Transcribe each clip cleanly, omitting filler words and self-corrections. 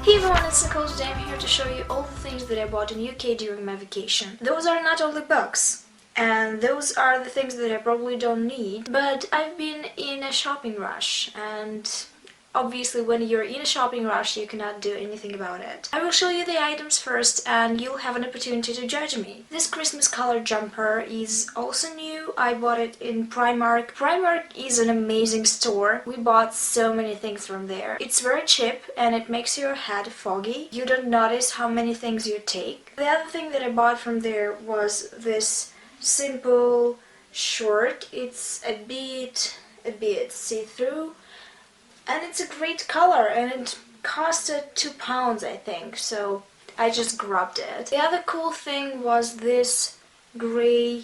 Hey everyone, it's Nicole. Today I'm here to show you all the things that I bought in UK during my vacation. Those are not only books, and those are the things that I probably don't need, but I've been in a shopping rush, and obviously when you're in a shopping rush you cannot do anything about it. I will show you the items first and you'll have an opportunity to judge me. This Christmas color jumper is also new. I bought it in Primark. Primark is an amazing store. We bought so many things from there. It's very cheap and it makes your head foggy. You don't notice how many things you take. The other thing that I bought from there was this simple short. It's a bit see-through. And it's a great color and it costed £2 I think, so I just grabbed it. The other cool thing was this grey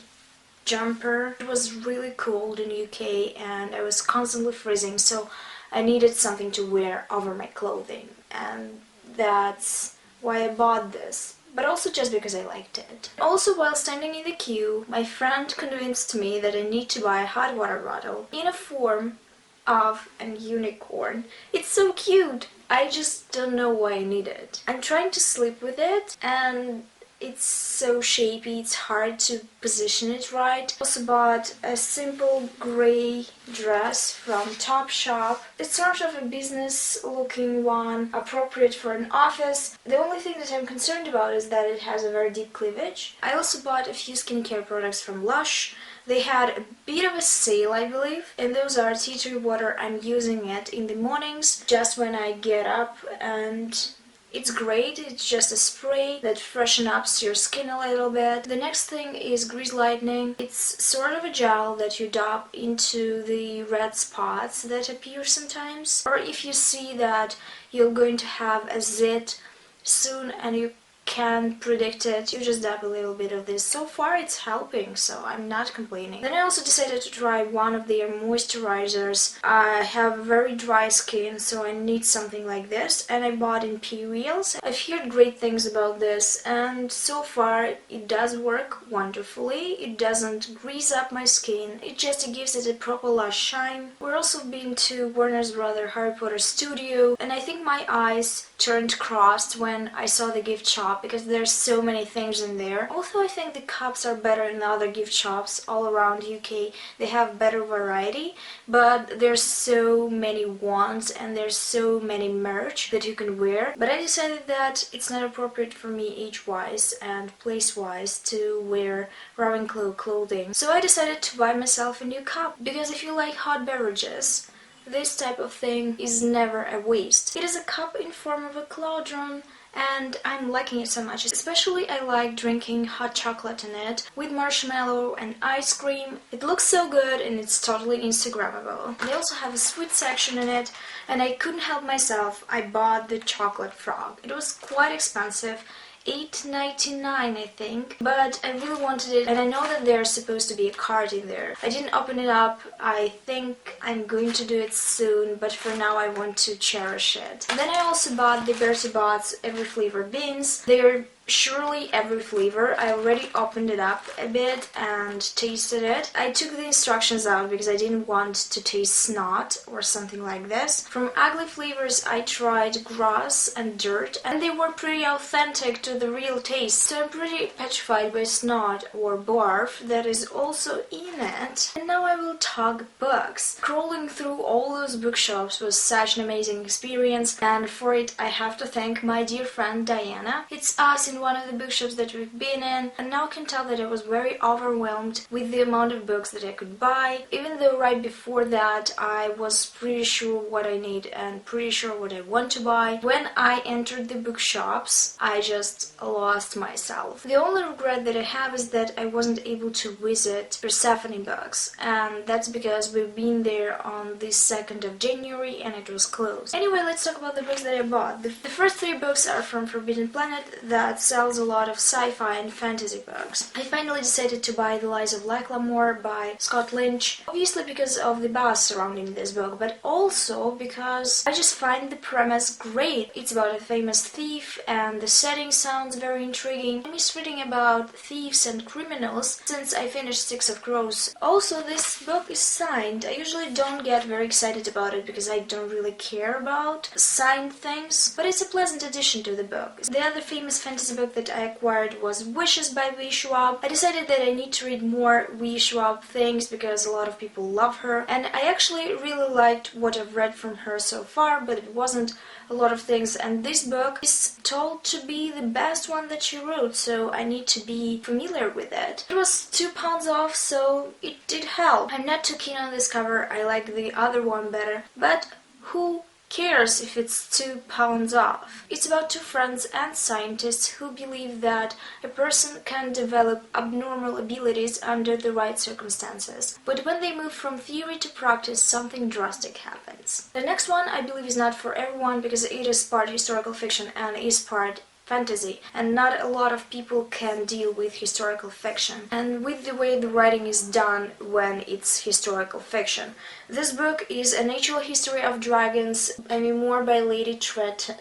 jumper. It was really cold in UK and I was constantly freezing, so I needed something to wear over my clothing, and that's why I bought this. But also just because I liked it. Also, while standing in the queue, my friend convinced me that I need to buy a hot water bottle in a form of an unicorn. It's so cute! I just don't know why I need it. I'm trying to sleep with it and it's so shapy, it's hard to position it right. Also bought a simple grey dress from Topshop. It's sort of a business looking one, appropriate for an office. The only thing that I'm concerned about is that it has a very deep cleavage. I also bought a few skincare products from Lush. They had a bit of a sale, I believe, and those are tea tree water. I'm using it in the mornings just when I get up, and it's great. It's just a spray that freshens up your skin a little bit. The next thing is Grease Lightening. It's sort of a gel that you dab into the red spots that appear sometimes. Or if you see that you're going to have a zit soon and you can predict it, you just dab a little bit of this. So far it's helping, so I'm not complaining. Then I also decided to try one of their moisturizers. I have very dry skin, so I need something like this, and I bought Imperials. I've heard great things about this, and so far it does work wonderfully. It doesn't grease up my skin, it just gives it a proper lush shine. We're also been to Warner Bros. Harry Potter Studio, and I think my eyes turned crossed when I saw the gift shop because there's so many things in there. Also, I think the cups are better in other gift shops all around UK. They have better variety, but there's so many wands and there's so many merch that you can wear. But I decided that it's not appropriate for me age-wise and place-wise to wear Ravenclaw clothing. So I decided to buy myself a new cup, because if you like hot beverages, this type of thing is never a waste. It is a cup in form of a cauldron, and I'm liking it so much. Especially I like drinking hot chocolate in it with marshmallow and ice cream. It looks so good and it's totally Instagrammable. They also have a sweet section in it, and I couldn't help myself. I bought the chocolate frog. It was quite expensive. $8.99 I think, but I really wanted it, and I know that there's supposed to be a card in there. I didn't open it up. I think I'm going to do it soon, but for now I want to cherish it. Then I also bought the Bertie Bott's Every Flavor Beans. They're surely every flavor. I already opened it up a bit and tasted it. I took the instructions out because I didn't want to taste snot or something like this. From ugly flavors I tried grass and dirt, and they were pretty authentic to the real taste. So I'm pretty petrified by snot or barf that is also in it. And now I will talk books. Crawling through all those bookshops was such an amazing experience, and for it I have to thank my dear friend Diana. It's us in one of the bookshops that we've been in, and now I can tell that I was very overwhelmed with the amount of books that I could buy, even though right before that I was pretty sure what I need and pretty sure what I want to buy. When I entered the bookshops, I just lost myself. The only regret that I have is that I wasn't able to visit Persephone Books, and that's because we've been there on the 2nd of January and it was closed. Anyway, let's talk about the books that I bought. The first 3 books are from Forbidden Planet. That's sells a lot of sci-fi and fantasy books. I finally decided to buy The Lies of Lacklamore by Scott Lynch, obviously because of the buzz surrounding this book, but also because I just find the premise great. It's about a famous thief and the setting sounds very intriguing. I miss reading about thieves and criminals since I finished Six of Crows. Also, this book is signed. I usually don't get very excited about it because I don't really care about signed things, but it's a pleasant addition to the book. The other famous fantasy book that I acquired was Wishes by V. Schwab. I decided that I need to read more V. Schwab things because a lot of people love her, and I actually really liked what I've read from her so far, but it wasn't a lot of things, and this book is told to be the best one that she wrote, so I need to be familiar with it. It was £2 off, so it did help. I'm not too keen on this cover, I like the other one better, but who cares if it's £2 off? It's about two friends and scientists who believe that a person can develop abnormal abilities under the right circumstances. But when they move from theory to practice, something drastic happens. The next one I believe is not for everyone because it is part historical fiction and is part fantasy, and not a lot of people can deal with historical fiction and with the way the writing is done when it's historical fiction. This book is A Natural History of Dragons, a memoir by Lady Trayton,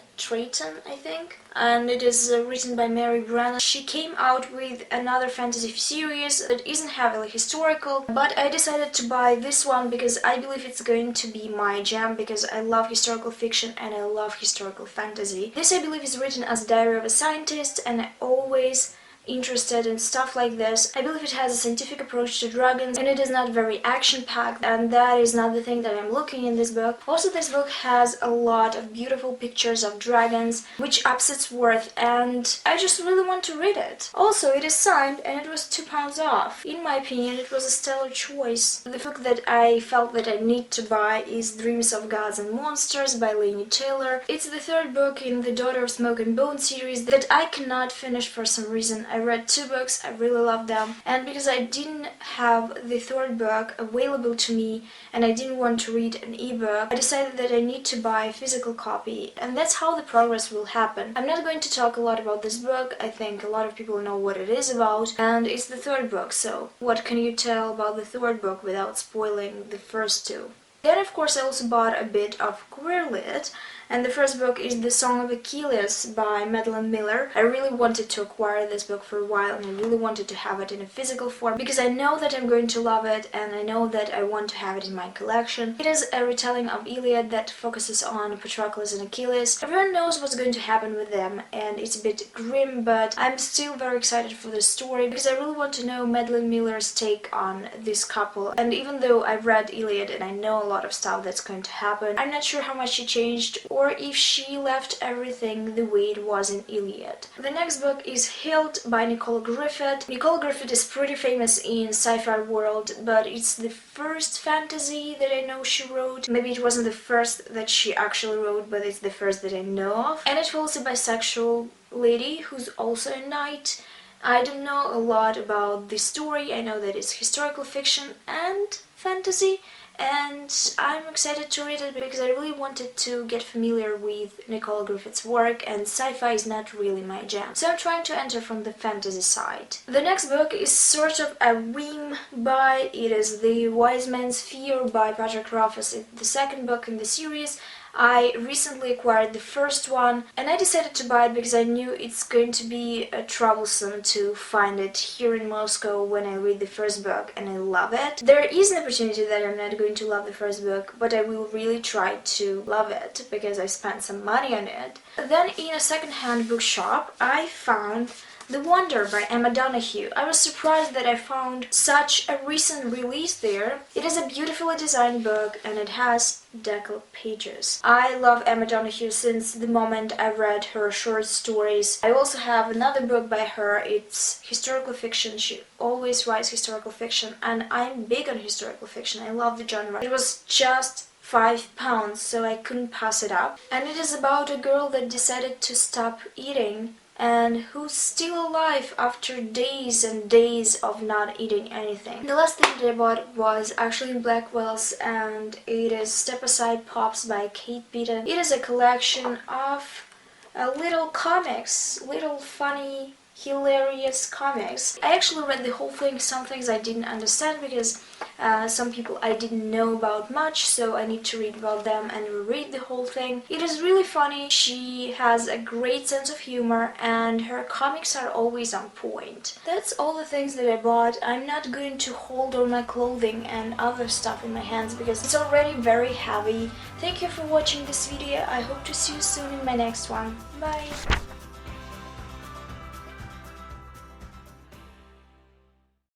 I think, and it is written by Mary Brennan. She came out with another fantasy series that isn't heavily historical, but I decided to buy this one because I believe it's going to be my jam because I love historical fiction and I love historical fantasy. This I believe is written as Diary of a Scientist, and I always interested in stuff like this. I believe it has a scientific approach to dragons and it is not very action-packed, and that is not the thing that I'm looking in this book. Also, this book has a lot of beautiful pictures of dragons, which ups its worth, and I just really want to read it. Also, it is signed and it was £2 off. In my opinion, it was a stellar choice. The book that I felt that I need to buy is Dreams of Gods and Monsters by Laini Taylor. It's the third book in the Daughter of Smoke and Bone series that I cannot finish for some reason. I read two books, I really love them, and because I didn't have the third book available to me and I didn't want to read an ebook, I decided that I need to buy a physical copy, and that's how the progress will happen. I'm not going to talk a lot about this book. I think a lot of people know what it is about, and it's the third book, so what can you tell about the third book without spoiling the first two? Then, of course, I also bought a bit of queer lit, and the first book is The Song of Achilles by Madeline Miller. I really wanted to acquire this book for a while, and I really wanted to have it in a physical form because I know that I'm going to love it and I know that I want to have it in my collection. It is a retelling of Iliad that focuses on Patroclus and Achilles. Everyone knows what's going to happen with them, and it's a bit grim, but I'm still very excited for the story because I really want to know Madeline Miller's take on this couple. And even though I've read Iliad and I know a lot of stuff that's going to happen, I'm not sure how much she changed or if she left everything the way it was in Iliad. The next book is Hild by Nicole Griffith. Nicole Griffith is pretty famous in sci-fi world, but it's the first fantasy that I know she wrote. Maybe it wasn't the first that she actually wrote, but it's the first that I know of. And it follows a bisexual lady who's also a knight. I don't know a lot about the story. I know that it's historical fiction and fantasy, and I'm excited to read it because I really wanted to get familiar with Nicole Griffith's work, and sci-fi is not really my jam, so I'm trying to enter from the fantasy side. The next book is sort of a whim buy. It is The Wise Man's Fear by Patrick Rothfuss. It's the second book in the series. I recently acquired the first one and I decided to buy it because I knew it's going to be troublesome to find it here in Moscow when I read the first book, and I love it. There is an opportunity that I'm not going to love the first book, but I will really try to love it because I spent some money on it. Then in a second-hand bookshop I found The Wonder by Emma Donoghue. I was surprised that I found such a recent release there. It is a beautifully designed book and it has deckled pages. I love Emma Donoghue since the moment I read her short stories. I also have another book by her. It's historical fiction. She always writes historical fiction, and I'm big on historical fiction. I love the genre. It was just £5, so I couldn't pass it up. And it is about a girl that decided to stop eating and who's still alive after days and days of not eating anything. The last thing that I bought was actually in Blackwell's, and it is Step Aside Pops by Kate Beaton. It is a collection of little comics, little funny, hilarious comics. I actually read the whole thing. Some things I didn't understand because some people I didn't know about much, so I need to read about them and reread the whole thing. It is really funny. She has a great sense of humor and her comics are always on point. That's all the things that I bought. I'm not going to hold all my clothing and other stuff in my hands because it's already very heavy. Thank you for watching this video. I hope to see you soon in my next one. Bye!